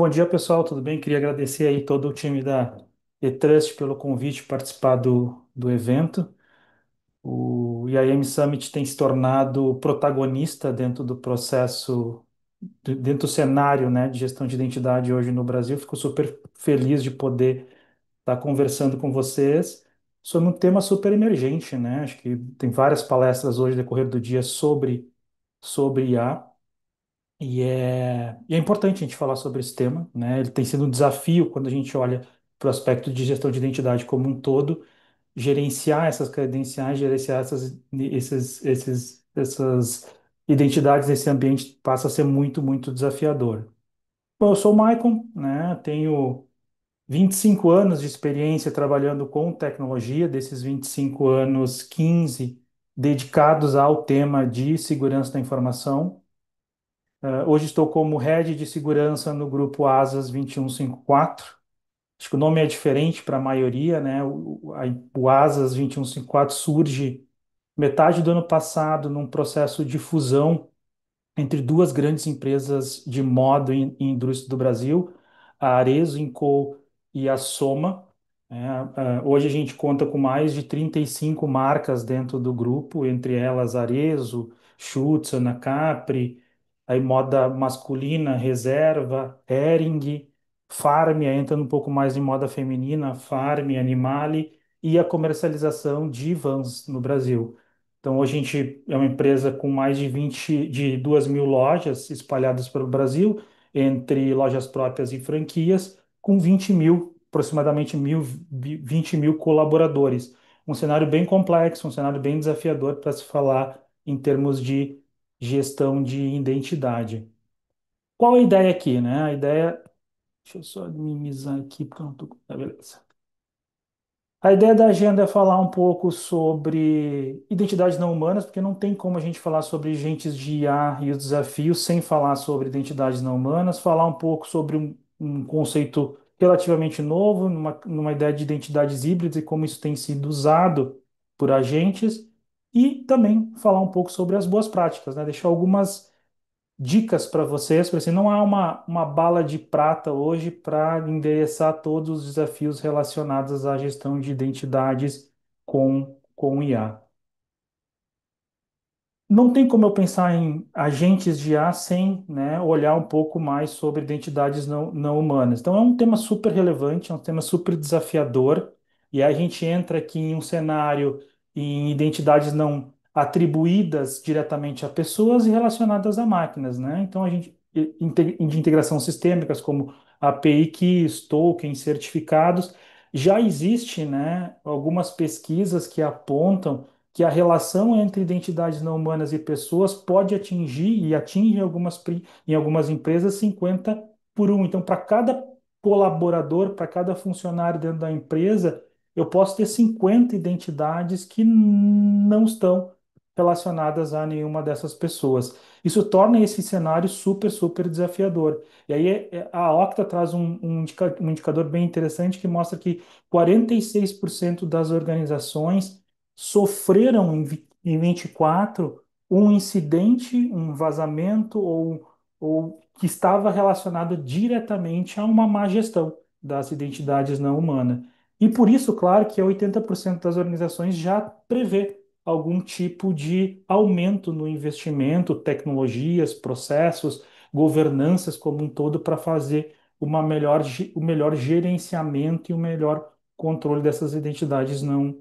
Bom dia, pessoal, tudo bem? Queria agradecer aí todo o time da eTrust pelo convite para participar do evento. O IAM Summit tem se tornado protagonista dentro do processo, dentro do cenário, né, de gestão de identidade hoje no Brasil. Fico super feliz de poder estar conversando com vocês sobre um tema super emergente, né? Acho que tem várias palestras hoje no decorrer do dia sobre IA. E é importante a gente falar sobre esse tema, né? Ele tem sido um desafio quando a gente olha para o aspecto de gestão de identidade como um todo, gerenciar essas credenciais, gerenciar essas identidades nesse ambiente passa a ser muito, muito desafiador. Bom, eu sou o Maicon, né? Tenho 25 anos de experiência trabalhando com tecnologia, desses 25 anos, 15 dedicados ao tema de segurança da informação. Hoje estou como Head de Segurança no grupo ASAS 2154. Acho que o nome é diferente para a maioria, né? O ASAS 2154 surge metade do ano passado num processo de fusão entre duas grandes empresas de moda e indústria do Brasil, a Arezzo& Co e a Soma. Hoje a gente conta com mais de 35 marcas dentro do grupo, entre elas Arezzo, Schutz, Ana Capri, aí moda masculina, Reserva, Hering, Farm, entra um pouco mais em moda feminina, Farm, Animale, e a comercialização de vans no Brasil. Então, hoje a gente é uma empresa com mais de 2 mil lojas espalhadas pelo Brasil, entre lojas próprias e franquias, com 20 mil, aproximadamente 20 mil colaboradores. Um cenário bem complexo, um cenário bem desafiador para se falar em termos de gestão de identidade. Qual a ideia aqui, né? A ideia. Deixa eu só minimizar aqui, pronto. Beleza. A ideia da agenda é falar um pouco sobre identidades não humanas, porque não tem como a gente falar sobre agentes de IA e os desafios sem falar sobre identidades não humanas, falar um pouco sobre um conceito relativamente novo, numa ideia de identidades híbridas e como isso tem sido usado por agentes, e também falar um pouco sobre as boas práticas, né? Deixar algumas dicas para vocês, para assim, não há uma bala de prata hoje para endereçar todos os desafios relacionados à gestão de identidades com IA. Não tem como eu pensar em agentes de IA sem, né, olhar um pouco mais sobre identidades não humanas. Então, é um tema super relevante, é um tema super desafiador, e aí a gente entra aqui em um cenário em identidades não atribuídas diretamente a pessoas e relacionadas a máquinas, né? Então, a gente, de integração sistêmicas como API keys, tokens, certificados, já existe, né, algumas pesquisas que apontam que a relação entre identidades não humanas e pessoas pode atingir e atinge em algumas empresas 50 por um. Então, para cada colaborador, para cada funcionário dentro da empresa, eu posso ter 50 identidades que não estão relacionadas a nenhuma dessas pessoas. Isso torna esse cenário super, super desafiador. E aí a Okta traz um indicador bem interessante que mostra que 46% das organizações sofreram em 24 um incidente, um vazamento ou que estava relacionado diretamente a uma má gestão das identidades não humanas. E por isso, claro, que 80% das organizações já prevê algum tipo de aumento no investimento, tecnologias, processos, governanças como um todo para fazer o melhor gerenciamento e o melhor controle dessas identidades não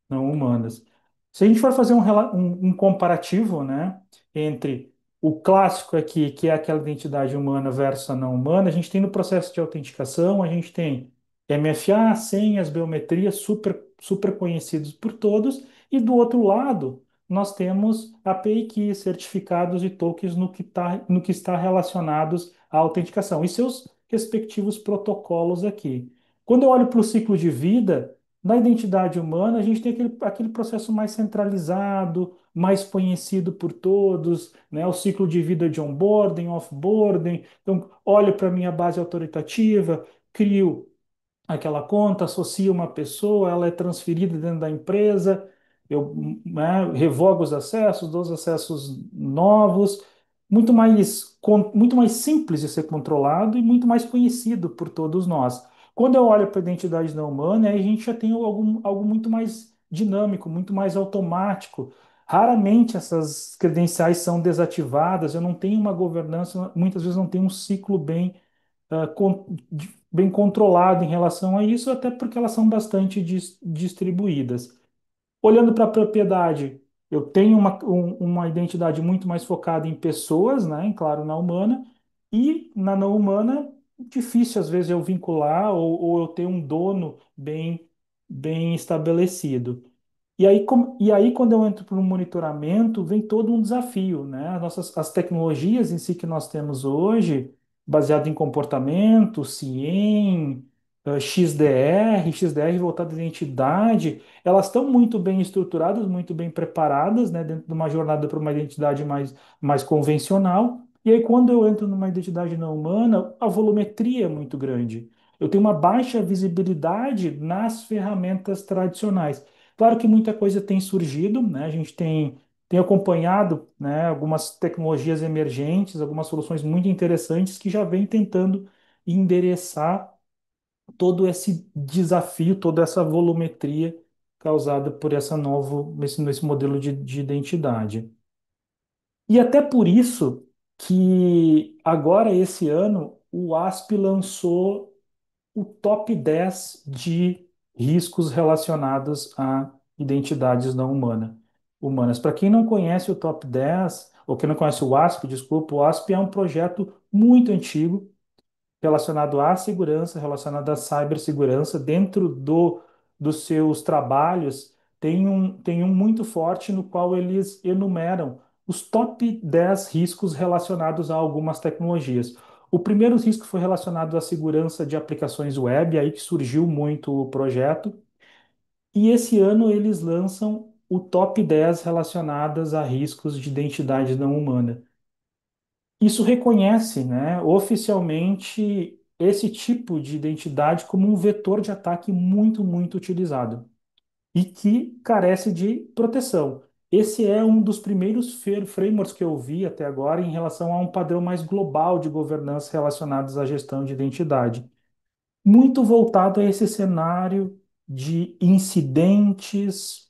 humanas. Se a gente for fazer um comparativo, né, entre o clássico aqui, que é aquela identidade humana versus a não humana, a gente tem no processo de autenticação, a gente tem MFA, senhas, biometria, super, super conhecidos por todos, e do outro lado, nós temos API keys, certificados e tokens no que está relacionados à autenticação e seus respectivos protocolos aqui. Quando eu olho para o ciclo de vida, na identidade humana, a gente tem aquele processo mais centralizado, mais conhecido por todos, né? O ciclo de vida de onboarding, offboarding. Então, olho para a minha base autoritativa, crio aquela conta, associo uma pessoa, ela é transferida dentro da empresa, eu, né, revogo os acessos, dou os acessos novos, muito mais simples de ser controlado e muito mais conhecido por todos nós. Quando eu olho para a identidade não humana, aí a gente já tem algo muito mais dinâmico, muito mais automático. Raramente essas credenciais são desativadas, eu não tenho uma governança, muitas vezes não tenho um ciclo bem controlado em relação a isso, até porque elas são bastante distribuídas. Olhando para a propriedade, eu tenho uma identidade muito mais focada em pessoas, né? Em, claro, na humana, e na não humana, difícil às vezes eu vincular ou eu ter um dono bem estabelecido. E aí, quando eu entro para o monitoramento, vem todo um desafio, né? As tecnologias em si que nós temos hoje, baseado em comportamento, CIEM, XDR voltado à identidade, elas estão muito bem estruturadas, muito bem preparadas, né? Dentro de uma jornada para uma identidade mais convencional. E aí, quando eu entro numa identidade não humana, a volumetria é muito grande. Eu tenho uma baixa visibilidade nas ferramentas tradicionais. Claro que muita coisa tem surgido, né? A gente tem acompanhado, né, algumas tecnologias emergentes, algumas soluções muito interessantes que já vêm tentando endereçar todo esse desafio, toda essa volumetria causada por esse modelo de identidade. E até por isso que agora, esse ano, o ASP lançou o top 10 de riscos relacionados a identidades não humanas. Para quem não conhece o top 10 ou quem não conhece o ASP, desculpa, o ASP é um projeto muito antigo relacionado à segurança, relacionado à cibersegurança. Dentro dos seus trabalhos, tem um muito forte no qual eles enumeram os top 10 riscos relacionados a algumas tecnologias. O primeiro risco foi relacionado à segurança de aplicações web, aí que surgiu muito o projeto. E esse ano eles lançam o top 10 relacionadas a riscos de identidade não humana. Isso reconhece, né, oficialmente esse tipo de identidade como um vetor de ataque muito, muito utilizado e que carece de proteção. Esse é um dos primeiros frameworks que eu vi até agora em relação a um padrão mais global de governança relacionados à gestão de identidade, muito voltado a esse cenário de incidentes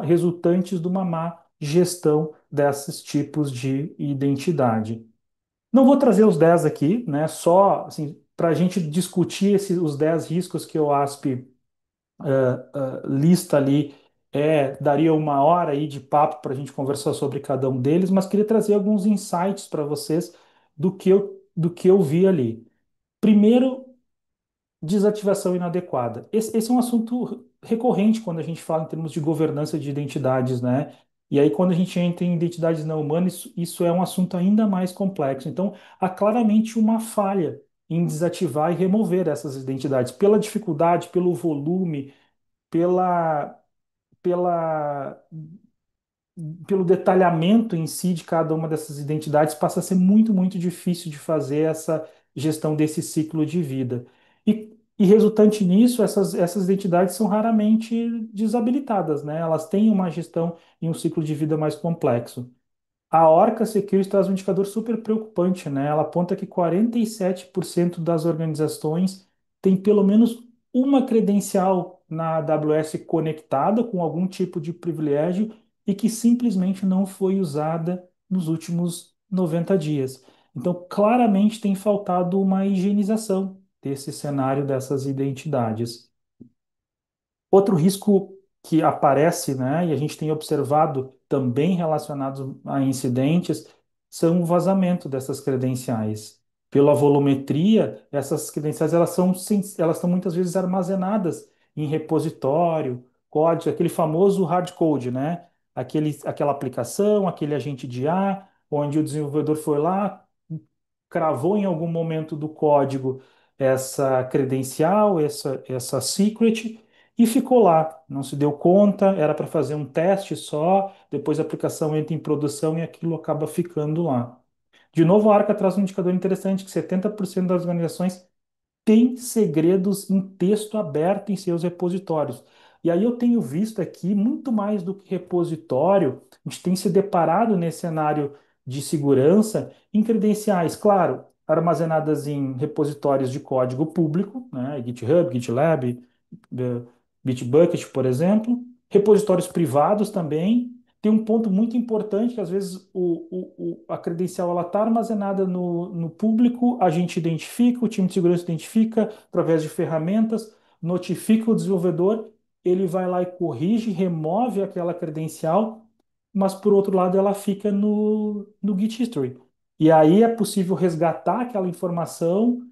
resultantes de uma má gestão desses tipos de identidade. Não vou trazer os 10 aqui, né? Só assim, para a gente discutir os 10 riscos que o ASP lista ali, daria uma hora aí de papo para a gente conversar sobre cada um deles, mas queria trazer alguns insights para vocês do que eu vi ali. Primeiro, desativação inadequada. Esse é um assunto recorrente quando a gente fala em termos de governança de identidades, né? E aí, quando a gente entra em identidades não humanas, isso é um assunto ainda mais complexo. Então, há claramente uma falha em desativar e remover essas identidades, pela dificuldade, pelo volume, pela, pela pelo detalhamento em si de cada uma dessas identidades, passa a ser muito, muito difícil de fazer essa gestão desse ciclo de vida. E resultante nisso, essas identidades são raramente desabilitadas, né? Elas têm uma gestão e um ciclo de vida mais complexo. A Orca Security traz um indicador super preocupante, né? Ela aponta que 47% das organizações têm pelo menos uma credencial na AWS conectada com algum tipo de privilégio e que simplesmente não foi usada nos últimos 90 dias. Então, claramente tem faltado uma higienização desse cenário dessas identidades. Outro risco que aparece, né, e a gente tem observado também relacionados a incidentes, são o vazamento dessas credenciais. Pela volumetria, essas credenciais elas estão muitas vezes armazenadas em repositório, código, aquele famoso hard code, né? Aquela aplicação, aquele agente de IA, onde o desenvolvedor foi lá, cravou em algum momento do código essa credencial, essa secret, e ficou lá. Não se deu conta, era para fazer um teste só, depois a aplicação entra em produção e aquilo acaba ficando lá. De novo, a Arca traz um indicador interessante, que 70% das organizações têm segredos em texto aberto em seus repositórios. E aí eu tenho visto aqui, muito mais do que repositório, a gente tem se deparado nesse cenário de segurança em credenciais, claro, armazenadas em repositórios de código público, né, GitHub, GitLab, Bitbucket, por exemplo, repositórios privados também. Tem um ponto muito importante que às vezes a credencial ela está armazenada no público, a gente identifica, o time de segurança identifica através de ferramentas, notifica o desenvolvedor, ele vai lá e corrige, remove aquela credencial, mas por outro lado ela fica no Git History. E aí é possível resgatar aquela informação,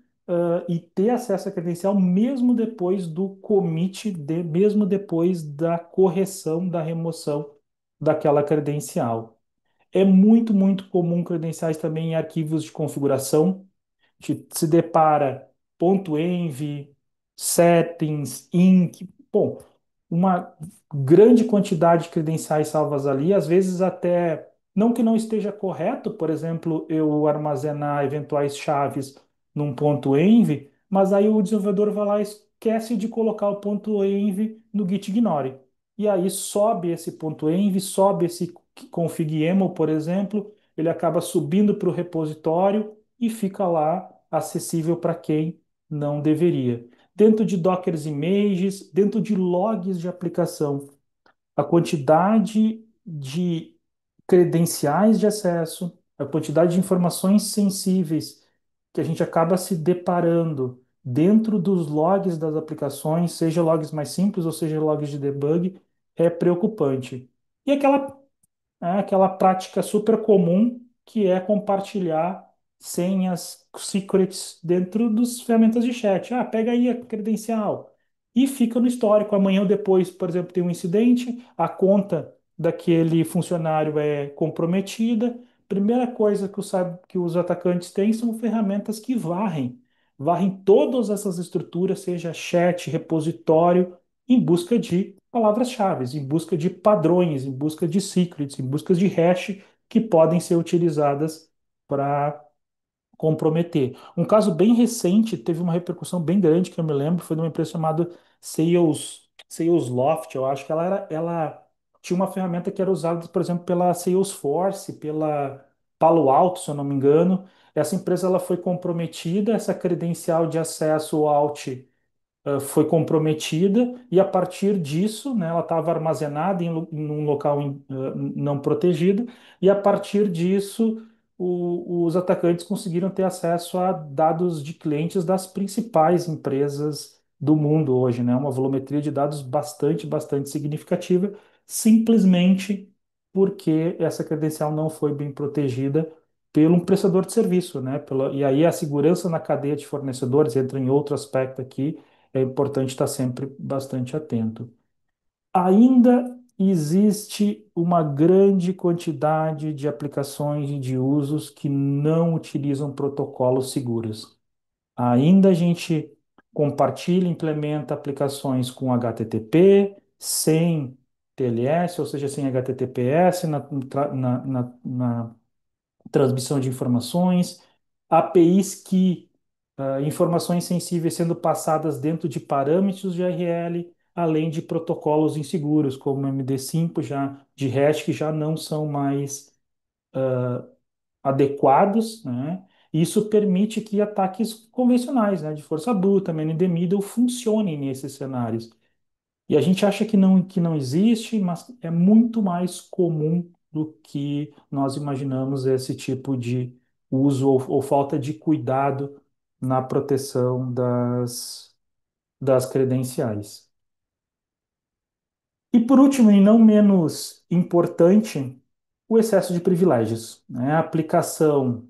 e ter acesso à credencial mesmo depois do commit, mesmo depois da correção, da remoção daquela credencial. É muito, muito comum credenciais também em arquivos de configuração. A gente se depara .env, settings, inc. Bom, uma grande quantidade de credenciais salvas ali, às vezes até, não que não esteja correto, por exemplo, eu armazenar eventuais chaves num ponto .env, mas aí o desenvolvedor vai lá e esquece de colocar o ponto .env no git ignore. E aí sobe esse ponto .env, sobe esse config.yaml, por exemplo, ele acaba subindo para o repositório e fica lá acessível para quem não deveria. Dentro de Docker Images, dentro de logs de aplicação, a quantidade de credenciais de acesso, a quantidade de informações sensíveis que a gente acaba se deparando dentro dos logs das aplicações, seja logs mais simples ou seja logs de debug, é preocupante. E aquela prática super comum que é compartilhar senhas secrets dentro das ferramentas de chat. Ah, pega aí a credencial e fica no histórico. Amanhã ou depois, por exemplo, tem um incidente, a conta daquele funcionário é comprometida. Primeira coisa que os atacantes têm são ferramentas que varrem todas essas estruturas, seja chat, repositório, em busca de palavras-chave, em busca de padrões, em busca de secrets, em busca de hash que podem ser utilizadas para comprometer. Um caso bem recente teve uma repercussão bem grande que eu me lembro, foi de uma empresa chamada Salesloft, eu acho que ela tinha uma ferramenta que era usada, por exemplo, pela Salesforce, pela Palo Alto, se eu não me engano. Essa empresa ela foi comprometida, essa credencial de acesso ao Alt foi comprometida e a partir disso, né, ela estava armazenada em um local não protegido e a partir disso os atacantes conseguiram ter acesso a dados de clientes das principais empresas do mundo hoje, né, uma volumetria de dados bastante, bastante significativa, simplesmente porque essa credencial não foi bem protegida pelo um prestador de serviço, né? E aí a segurança na cadeia de fornecedores entra em outro aspecto aqui, é importante estar sempre bastante atento. Ainda existe uma grande quantidade de aplicações e de usos que não utilizam protocolos seguros. Ainda a gente compartilha, implementa aplicações com HTTP, sem TLS, ou seja, sem HTTPS na transmissão de informações, APIs que informações sensíveis sendo passadas dentro de parâmetros de URL, além de protocolos inseguros, como MD5 já de hash que já não são mais adequados, né? Isso permite que ataques convencionais, né, de força bruta, man in the middle, funcionem nesses cenários. E a gente acha que não existe, mas é muito mais comum do que nós imaginamos esse tipo de uso ou falta de cuidado na proteção das credenciais. E por último, e não menos importante, o excesso de privilégios, né? A aplicação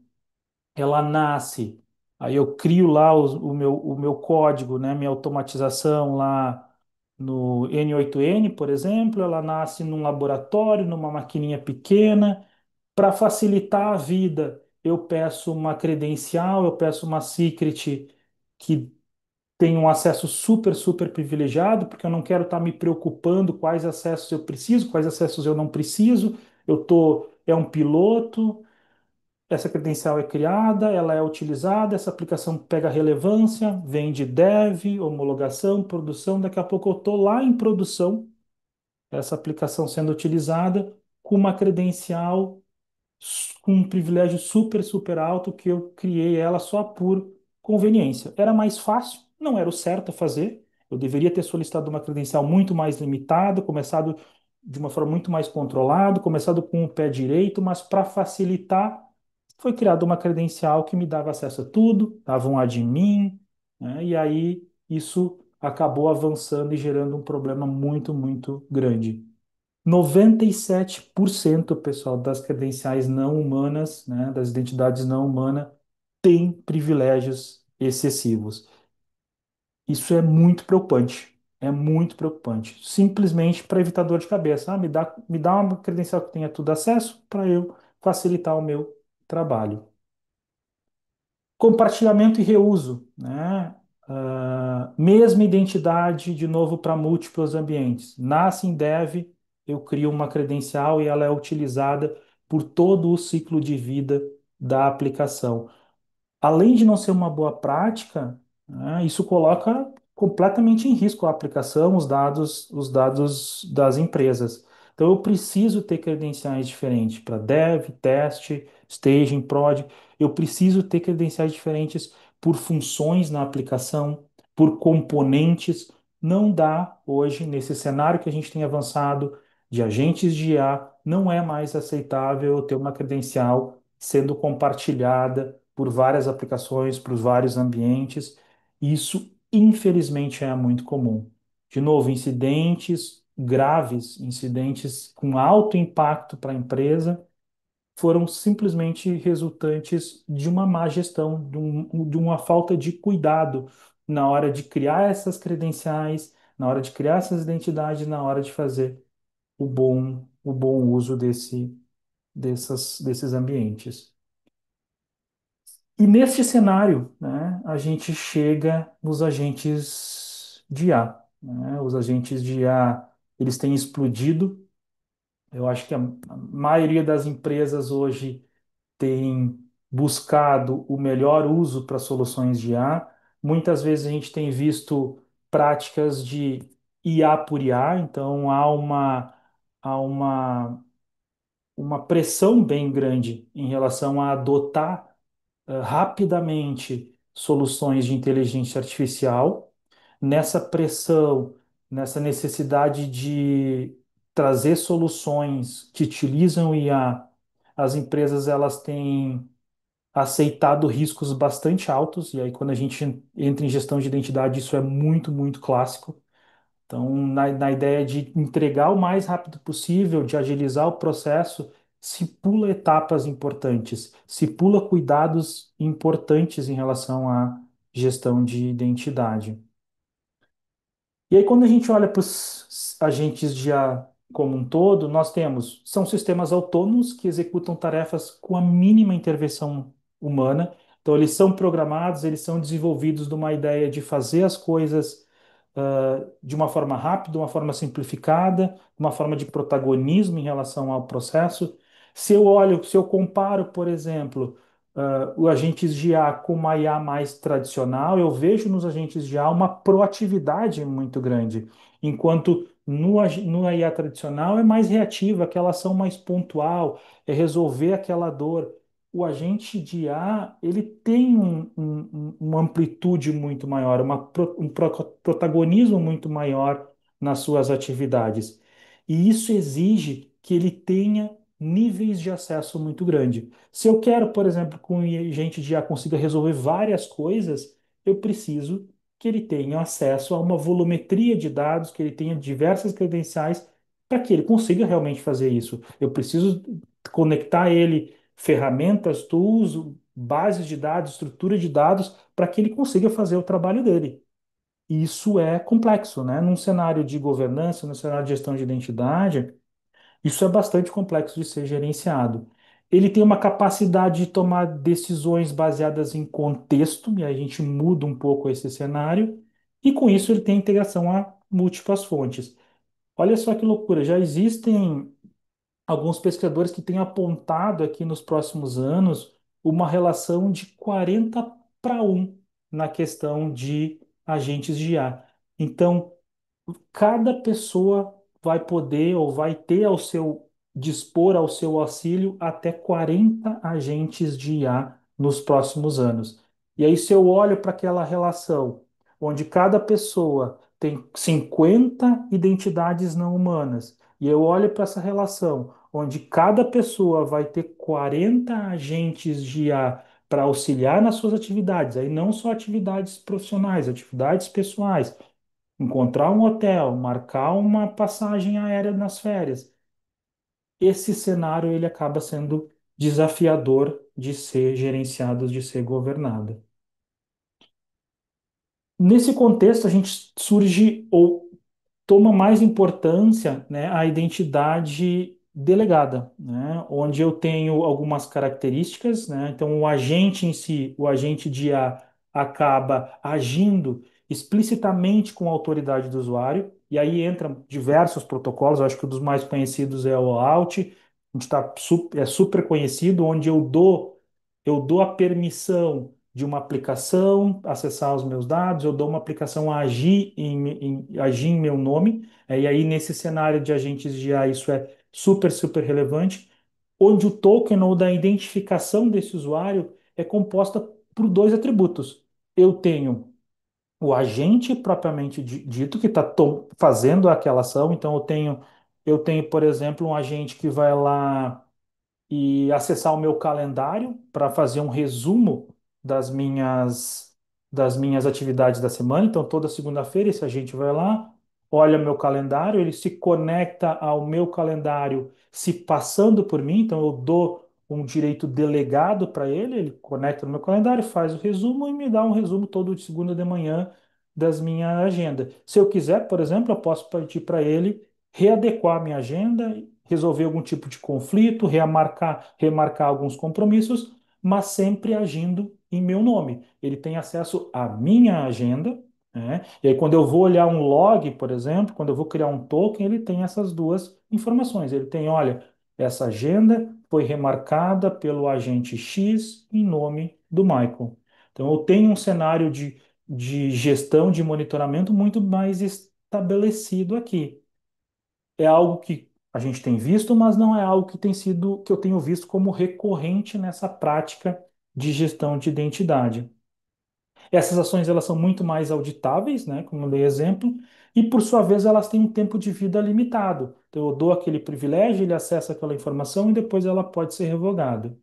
ela nasce, aí eu crio lá o meu código, né, minha automatização lá no N8N, por exemplo, ela nasce num laboratório, numa maquininha pequena, para facilitar a vida. Eu peço uma credencial, eu peço uma secret que tem um acesso super, super privilegiado, porque eu não quero estar me preocupando quais acessos eu preciso, quais acessos eu não preciso. É um piloto, essa credencial é criada, ela é utilizada, essa aplicação pega relevância, vem de dev, homologação, produção, daqui a pouco eu estou lá em produção, essa aplicação sendo utilizada com uma credencial com um privilégio super, super alto que eu criei ela só por conveniência. Era mais fácil, não era o certo a fazer. Eu deveria ter solicitado uma credencial muito mais limitada, começado de uma forma muito mais controlada, começado com o pé direito, mas para facilitar, foi criada uma credencial que me dava acesso a tudo, dava um admin, né? E aí isso acabou avançando e gerando um problema muito, muito grande. 97%, pessoal, das credenciais não humanas, né, das identidades não humanas, tem privilégios excessivos. Isso é muito preocupante. É muito preocupante. Simplesmente para evitar dor de cabeça. Ah, me dá uma credencial que tenha tudo acesso para eu facilitar o meu trabalho. Compartilhamento e reuso, né? Mesma identidade, de novo, para múltiplos ambientes. Nasce em dev, eu crio uma credencial e ela é utilizada por todo o ciclo de vida da aplicação. Além de não ser uma boa prática, né, isso coloca completamente em risco a aplicação, os dados das empresas. Então, eu preciso ter credenciais diferentes para dev, teste, staging, prod. Eu preciso ter credenciais diferentes por funções na aplicação, por componentes. Não dá hoje, nesse cenário que a gente tem avançado de agentes de IA, não é mais aceitável eu ter uma credencial sendo compartilhada por várias aplicações, por vários ambientes. Isso, infelizmente, é muito comum. De novo, incidentes graves, incidentes com alto impacto para a empresa, foram simplesmente resultantes de uma má gestão, de uma falta de cuidado na hora de criar essas credenciais, na hora de criar essas identidades, na hora de fazer o bom uso desses ambientes. E neste cenário, né, a gente chega nos agentes de IA, né? Os agentes de IA, eles têm explodido. Eu acho que a maioria das empresas hoje tem buscado o melhor uso para soluções de IA. Muitas vezes a gente tem visto práticas de IA por IA, então há uma pressão bem grande em relação a adotar rapidamente soluções de inteligência artificial, nessa pressão, nessa necessidade de trazer soluções que utilizam IA, as empresas elas têm aceitado riscos bastante altos, e aí quando a gente entra em gestão de identidade, isso é muito, muito clássico. Então, na ideia de entregar o mais rápido possível, de agilizar o processo, se pula etapas importantes, se pula cuidados importantes em relação à gestão de identidade. E aí, quando a gente olha para os agentes de IA como um todo, nós temos, são sistemas autônomos que executam tarefas com a mínima intervenção humana. Então, eles são programados, eles são desenvolvidos numa ideia de fazer as coisas de uma forma rápida, uma forma simplificada, uma forma de protagonismo em relação ao processo. Se eu olho, se eu comparo, por exemplo, os agentes de IA com uma IA mais tradicional, eu vejo nos agentes de IA uma proatividade muito grande, enquanto no IA tradicional é mais reativa, aquela ação mais pontual, é resolver aquela dor. O agente de IA, ele tem uma amplitude muito maior, protagonismo muito maior nas suas atividades. E isso exige que ele tenha níveis de acesso muito grande. Se eu quero, por exemplo, que um agente de IA consiga resolver várias coisas, eu preciso que ele tenha acesso a uma volumetria de dados, que ele tenha diversas credenciais para que ele consiga realmente fazer isso. Eu preciso conectar ele ferramentas, tools, bases de dados, estrutura de dados, para que ele consiga fazer o trabalho dele. E isso é complexo, né? Num cenário de governança, num cenário de gestão de identidade, isso é bastante complexo de ser gerenciado. Ele tem uma capacidade de tomar decisões baseadas em contexto, e aí a gente muda um pouco esse cenário, e com isso ele tem integração a múltiplas fontes. Olha só que loucura, já existem alguns pesquisadores que têm apontado aqui nos próximos anos uma relação de 40 para 1 na questão de agentes de IA. Então, cada pessoa vai poder ou vai ter ao seu dispor ao seu auxílio até 40 agentes de IA nos próximos anos. E aí, se eu olho para aquela relação onde cada pessoa tem 50 identidades não humanas, e eu olho para essa relação onde cada pessoa vai ter 40 agentes de IA para auxiliar nas suas atividades, aí não só atividades profissionais, atividades pessoais, encontrar um hotel, marcar uma passagem aérea nas férias. Esse cenário ele acaba sendo desafiador de ser gerenciado, de ser governado. Nesse contexto, a gente surge ou toma mais importância, né, a identidade delegada, né, onde eu tenho algumas características, né, então o agente em si, o agente de IA, acaba agindo explicitamente com a autoridade do usuário, e aí entram diversos protocolos, eu acho que um dos mais conhecidos é o OAuth, a gente é super conhecido, onde eu dou a permissão de uma aplicação acessar os meus dados, eu dou uma aplicação a agir em meu nome, e aí nesse cenário de agentes de IA isso é super, super relevante, onde o token ou da identificação desse usuário é composta por dois atributos. Eu tenho o agente propriamente dito que está fazendo aquela ação, então eu tenho, por exemplo, um agente que vai lá e acessar o meu calendário para fazer um resumo das minhas das minhas atividades da semana. Então, toda segunda-feira esse agente vai lá, olha meu calendário, ele se conecta ao meu calendário se passando por mim, então eu dou um direito delegado para ele, ele conecta no meu calendário, faz o resumo e me dá um resumo todo de segunda de manhã das minha agenda. Se eu quiser, por exemplo, eu posso pedir para ele readequar a minha agenda, resolver algum tipo de conflito, remarcar alguns compromissos, mas sempre agindo em meu nome. Ele tem acesso à minha agenda, né? E aí, quando eu vou olhar um log, por exemplo, quando eu vou criar um token, ele tem essas duas informações. Ele tem, olha, essa agenda foi remarcada pelo agente X em nome do Michael. Então, eu tenho um cenário de gestão, de monitoramento muito mais estabelecido aqui. É algo que a gente tem visto, mas não é algo que eu tenho visto como recorrente nessa prática de gestão de identidade. Essas ações elas são muito mais auditáveis, né, como eu dei exemplo, e por sua vez elas têm um tempo de vida limitado. Então eu dou aquele privilégio, ele acessa aquela informação e depois ela pode ser revogada.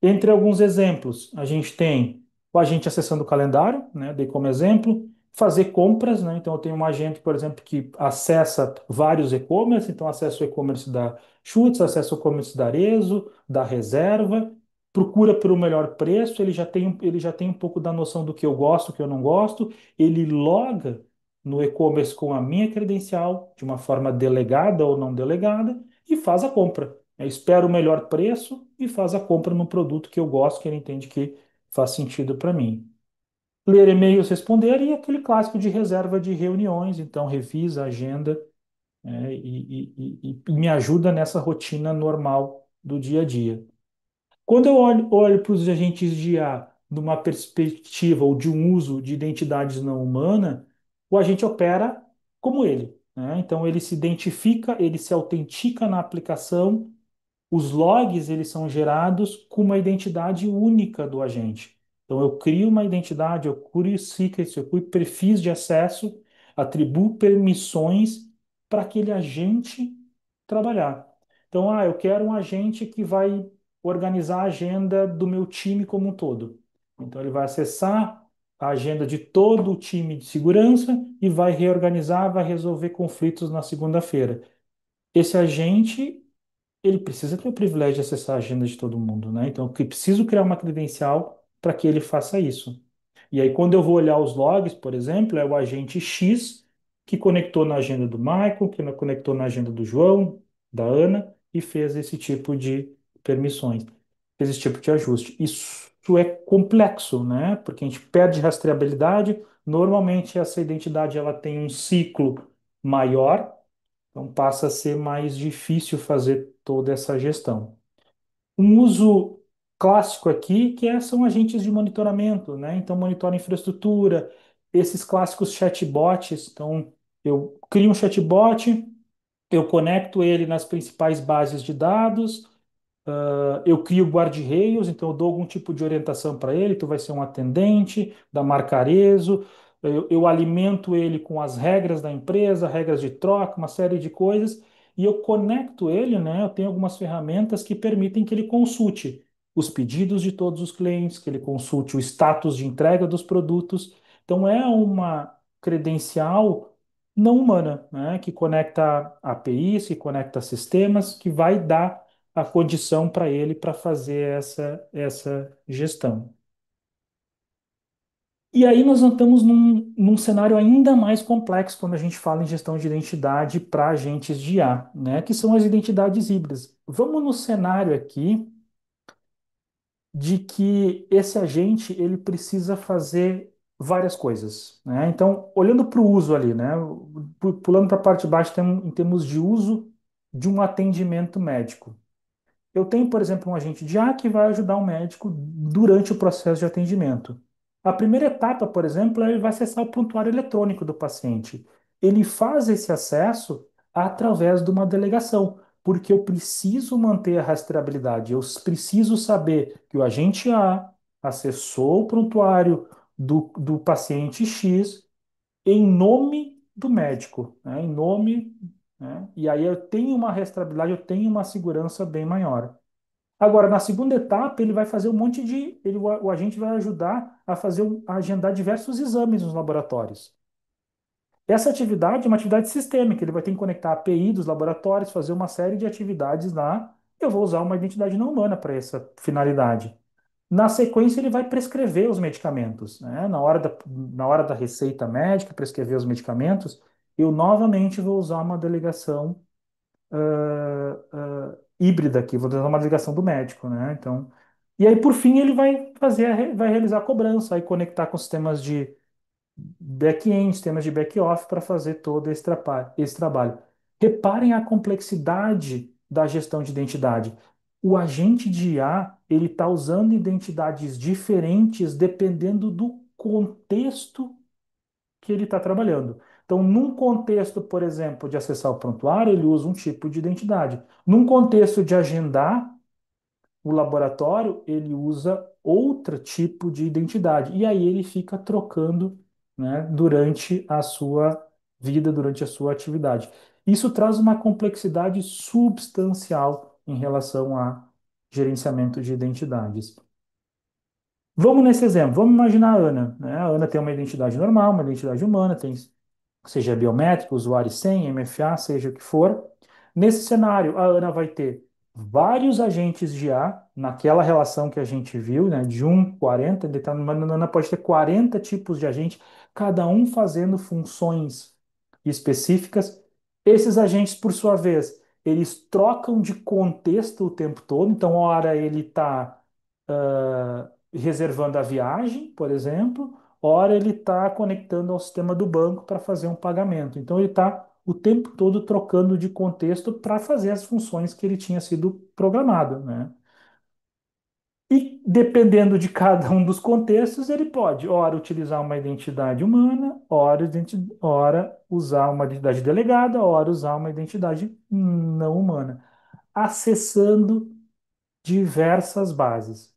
Entre alguns exemplos, a gente tem o agente acessando o calendário, né? Dei como exemplo, fazer compras, né? Então, eu tenho um agente, por exemplo, que acessa vários e-commerce, então acessa o e-commerce da Schutz, acessa o e-commerce da Arezzo, da Reserva, procura pelo melhor preço, ele já tem um pouco da noção do que eu gosto, o que eu não gosto, ele loga no e-commerce com a minha credencial, de uma forma delegada ou não delegada, e faz a compra. Espera o melhor preço e faz a compra no produto que eu gosto, que ele entende que faz sentido para mim. Ler e-mails, responder e aquele clássico de reserva de reuniões, então revisa a agenda, e me ajuda nessa rotina normal do dia a dia. Quando eu olho para os agentes de IA numa perspectiva ou de um uso de identidades não humana, o agente opera como ele, né? Então ele se identifica, ele se autentica na aplicação, os logs eles são gerados com uma identidade única do agente. Então eu crio uma identidade, eu crio secrets, eu crio perfis de acesso, atribuo permissões para aquele agente trabalhar. Então, eu quero um agente que vai organizar a agenda do meu time como um todo. Então ele vai acessar a agenda de todo o time de segurança e vai reorganizar, vai resolver conflitos na segunda-feira. Esse agente ele precisa ter o privilégio de acessar a agenda de todo mundo, né? Então, eu preciso criar uma credencial para que ele faça isso. E aí, quando eu vou olhar os logs, por exemplo, é o agente X que conectou na agenda do Michael, que conectou na agenda do João, da Ana, e fez esse tipo de permissões, fez esse tipo de ajuste. Isso é complexo, né? Porque a gente perde rastreabilidade. Normalmente, essa identidade ela tem um ciclo maior, então passa a ser mais difícil fazer toda essa gestão. Um uso clássico aqui são agentes de monitoramento, né? Então monitora a infraestrutura, esses clássicos chatbots. Então eu crio um chatbot, Eu conecto ele nas principais bases de dados, eu crio guarda-reios, então eu dou algum tipo de orientação para ele, tu vai ser um atendente da marca Arezzo, eu alimento ele com as regras da empresa, regras de troca, uma série de coisas, e eu conecto ele, né? Eu tenho algumas ferramentas que permitem que ele consulte os pedidos de todos os clientes, que ele consulte o status de entrega dos produtos. Então é uma credencial não humana, né? Que conecta APIs, que conecta sistemas, que vai dar a condição para ele para fazer essa gestão. E aí nós estamos num cenário ainda mais complexo quando a gente fala em gestão de identidade para agentes de IA, né? Que são as identidades híbridas. Vamos no cenário aqui de que esse agente ele precisa fazer várias coisas, né? Então, olhando para o uso ali, né? Pulando para a parte de baixo, em termos de uso de um atendimento médico. Eu tenho, por exemplo, um agente de IA que vai ajudar o médico durante o processo de atendimento. A primeira etapa, por exemplo, é ele vai acessar o prontuário eletrônico do paciente. Ele faz esse acesso através de uma delegação, porque eu preciso manter a rastreabilidade, eu preciso saber que o agente A acessou o prontuário do paciente X em nome do médico, né? Em nome, né? E aí eu tenho uma rastreabilidade, eu tenho uma segurança bem maior. Agora, na segunda etapa, ele vai fazer um monte de. O agente vai ajudar a fazer a agendar diversos exames nos laboratórios. Essa atividade é uma atividade sistêmica, ele vai ter que conectar a API dos laboratórios, fazer uma série de atividades lá. Eu vou usar uma identidade não humana para essa finalidade. Na sequência, ele vai prescrever os medicamentos, né? Na hora da receita médica, prescrever os medicamentos, eu novamente vou usar uma delegação híbrida aqui, vou dar uma ligação do médico, né? Então, e aí por fim ele vai realizar a cobrança, aí conectar com sistemas de back-end, sistemas de back-off para fazer todo esse trabalho. Reparem a complexidade da gestão de identidade. O agente de IA, ele está usando identidades diferentes dependendo do contexto que ele está trabalhando. Então, num contexto, por exemplo, de acessar o prontuário, ele usa um tipo de identidade. Num contexto de agendar o laboratório, ele usa outro tipo de identidade. E aí ele fica trocando, né, durante a sua vida, durante a sua atividade. Isso traz uma complexidade substancial em relação a gerenciamento de identidades. Vamos nesse exemplo, vamos imaginar a Ana, né? A Ana tem uma identidade normal, uma identidade humana, tem seja biométrico, usuário e senha, MFA, seja o que for. Nesse cenário, a Ana vai ter vários agentes de IA, naquela relação que a gente viu, né, de 40, a Ana pode ter 40 tipos de agente, cada um fazendo funções específicas. Esses agentes, por sua vez, eles trocam de contexto o tempo todo, então, hora ele está reservando a viagem, por exemplo, ora ele está conectando ao sistema do banco para fazer um pagamento. Então ele está o tempo todo trocando de contexto para fazer as funções que ele tinha sido programado, né? E dependendo de cada um dos contextos, ele pode, ora, utilizar uma identidade humana, ora usar uma identidade delegada, ora usar uma identidade não humana, acessando diversas bases.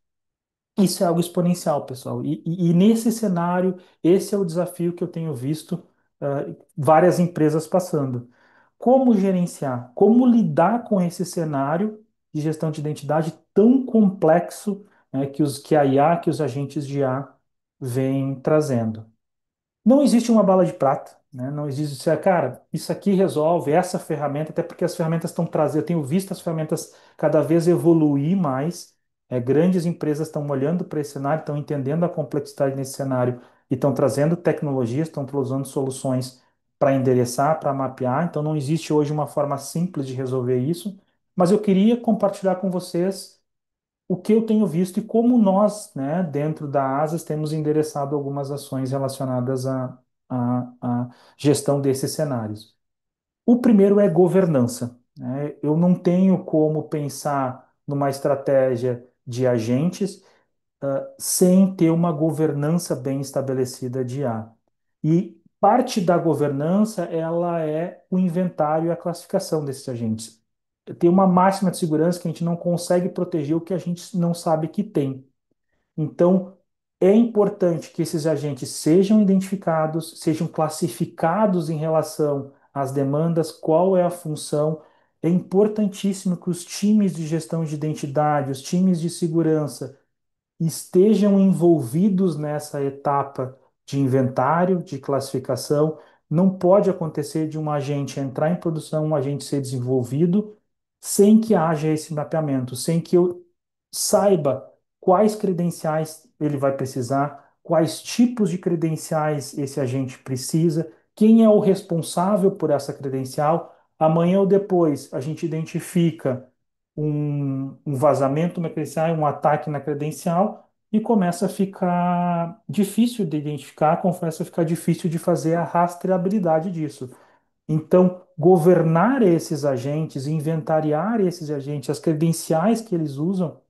Isso é algo exponencial, pessoal. E nesse cenário, esse é o desafio que eu tenho visto várias empresas passando. Como gerenciar? Como lidar com esse cenário de gestão de identidade tão complexo, né, que a IA, que os agentes de IA vêm trazendo? Não existe uma bala de prata, né? Não existe, cara, isso aqui resolve essa ferramenta, até porque as ferramentas estão trazendo, eu tenho visto as ferramentas cada vez evoluir mais. Grandes empresas estão olhando para esse cenário, estão entendendo a complexidade nesse cenário e estão trazendo tecnologias, estão usando soluções para endereçar, para mapear. Então não existe hoje uma forma simples de resolver isso, mas eu queria compartilhar com vocês o que eu tenho visto e como nós, né, dentro da ASAS, temos endereçado algumas ações relacionadas à gestão desses cenários. O primeiro é governança, né? Eu não tenho como pensar numa estratégia de agentes sem ter uma governança bem estabelecida de IA. E Parte da governança, ela é o inventário e a classificação desses agentes. Tem uma máxima de segurança que a gente não consegue proteger o que a gente não sabe que tem. Então, é importante que esses agentes sejam identificados, sejam classificados em relação às demandas, qual é a função. É importantíssimo que os times de gestão de identidade, os times de segurança, estejam envolvidos nessa etapa de inventário, de classificação. Não pode acontecer de um agente entrar em produção, um agente ser desenvolvido, sem que haja esse mapeamento, sem que eu saiba quais credenciais ele vai precisar, quais tipos de credenciais esse agente precisa, quem é o responsável por essa credencial. Amanhã ou depois a gente identifica um vazamento na credencial, um ataque na credencial, e começa a ficar difícil de identificar, começa a ficar difícil de fazer a rastreabilidade disso. Então, governar esses agentes, inventariar esses agentes, as credenciais que eles usam,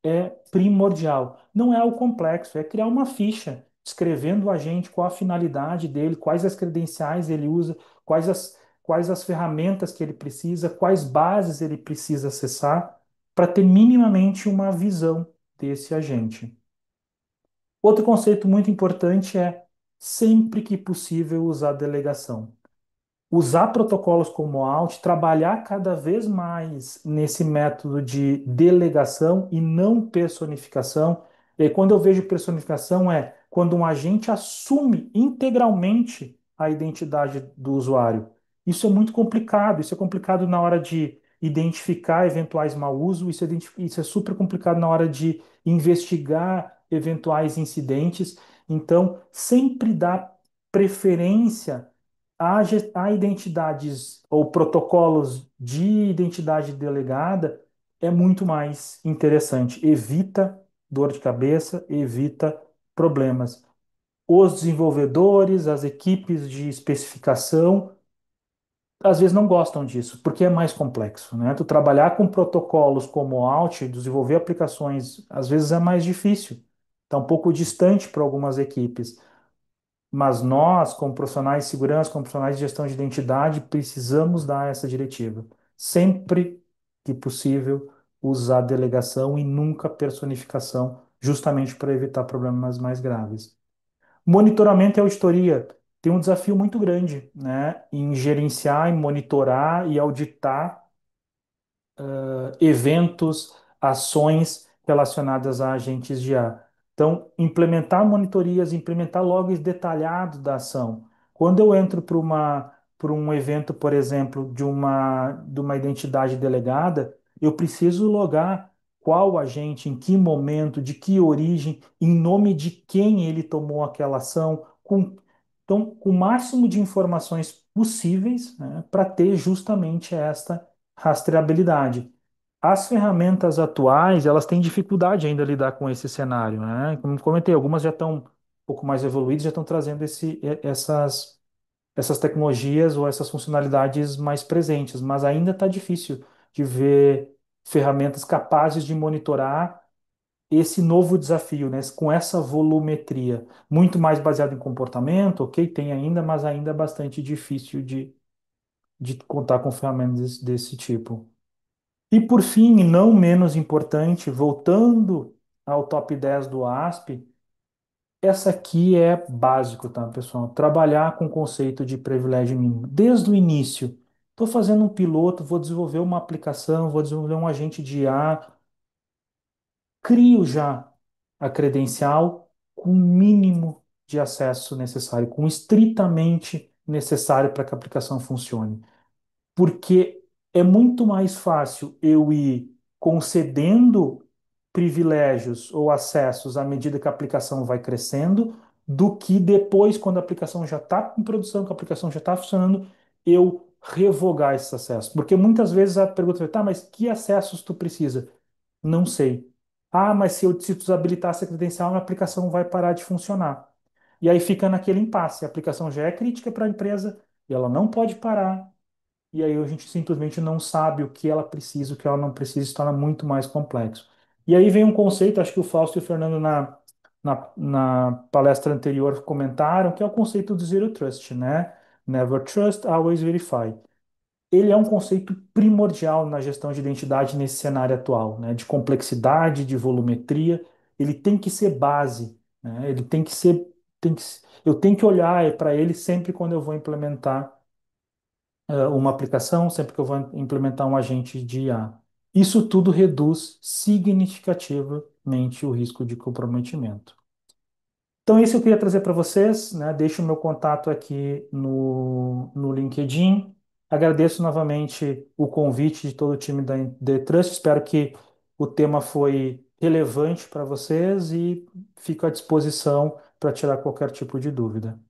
é primordial. Não é algo complexo, é criar uma ficha descrevendo o agente, qual a finalidade dele, quais as credenciais ele usa, quais as ferramentas que ele precisa, quais bases ele precisa acessar, para ter minimamente uma visão desse agente. Outro conceito muito importante é sempre que possível usar delegação, usar protocolos como Alt, trabalhar cada vez mais nesse método de delegação e não personificação. E aí, quando eu vejo personificação, é quando um agente assume integralmente a identidade do usuário. Isso é muito complicado, isso é complicado na hora de identificar eventuais mau uso, isso é super complicado na hora de investigar eventuais incidentes. Então, sempre dá preferência a identidades ou protocolos de identidade delegada é muito mais interessante. Evita dor de cabeça, evita problemas. Os desenvolvedores, as equipes de especificação, às vezes não gostam disso, porque é mais complexo, né? Tu trabalhar com protocolos como Alt, desenvolver aplicações, às vezes é mais difícil. Está um pouco distante para algumas equipes. Mas nós, como profissionais de segurança, como profissionais de gestão de identidade, precisamos dar essa diretiva. Sempre que possível, usar delegação e nunca personificação, justamente para evitar problemas mais graves. Monitoramento e auditoria tem um desafio muito grande, né, em gerenciar, em monitorar e auditar eventos, ações relacionadas a agentes de IA. Então, implementar monitorias, implementar logs detalhados da ação. Quando eu entro para um evento, por exemplo, de uma identidade delegada, eu preciso logar qual agente, em que momento, de que origem, em nome de quem ele tomou aquela ação, então, com o máximo de informações possíveis, né, para ter justamente esta rastreabilidade. As ferramentas atuais, elas têm dificuldade ainda a lidar com esse cenário, né? Como comentei, algumas já estão um pouco mais evoluídas, já estão trazendo essas tecnologias ou essas funcionalidades mais presentes, mas ainda está difícil de ver ferramentas capazes de monitorar esse novo desafio, né? Com essa volumetria, muito mais baseado em comportamento, ok? Tem ainda, mas ainda é bastante difícil de contar com ferramentas desse tipo. E por fim, e não menos importante, voltando ao top 10 do ASP, essa aqui é básico, tá, pessoal? Trabalhar com o conceito de privilégio mínimo. Desde o início, estou fazendo um piloto, vou desenvolver uma aplicação, vou desenvolver um agente de IA, crio já a credencial com o mínimo de acesso necessário, com o estritamente necessário para que a aplicação funcione, porque é muito mais fácil eu ir concedendo privilégios ou acessos à medida que a aplicação vai crescendo, do que depois, quando a aplicação já está em produção, que a aplicação já está funcionando, eu revogar esses acessos. Porque muitas vezes a pergunta é, tá, mas que acessos tu precisa? Não sei. Ah, mas se tu desabilitar essa credencial, a aplicação vai parar de funcionar. E aí fica naquele impasse. A aplicação já é crítica para a empresa e ela não pode parar, e aí a gente simplesmente não sabe o que ela precisa, o que ela não precisa, se torna muito mais complexo. E aí vem um conceito, acho que o Fausto e o Fernando na palestra anterior comentaram, que é o conceito do Zero Trust, né? Never trust, always verify. Ele é um conceito primordial na gestão de identidade nesse cenário atual, né? De complexidade, de volumetria. Ele tem que ser base, né? Ele tem que ser, eu tenho que olhar para ele sempre quando eu vou implementar uma aplicação, sempre que eu vou implementar um agente de IA. Isso tudo reduz significativamente o risco de comprometimento. Então, isso eu queria trazer para vocês, né? Deixo o meu contato aqui no LinkedIn. Agradeço novamente o convite de todo o time da The Trust. Espero que o tema foi relevante para vocês e fico à disposição para tirar qualquer tipo de dúvida.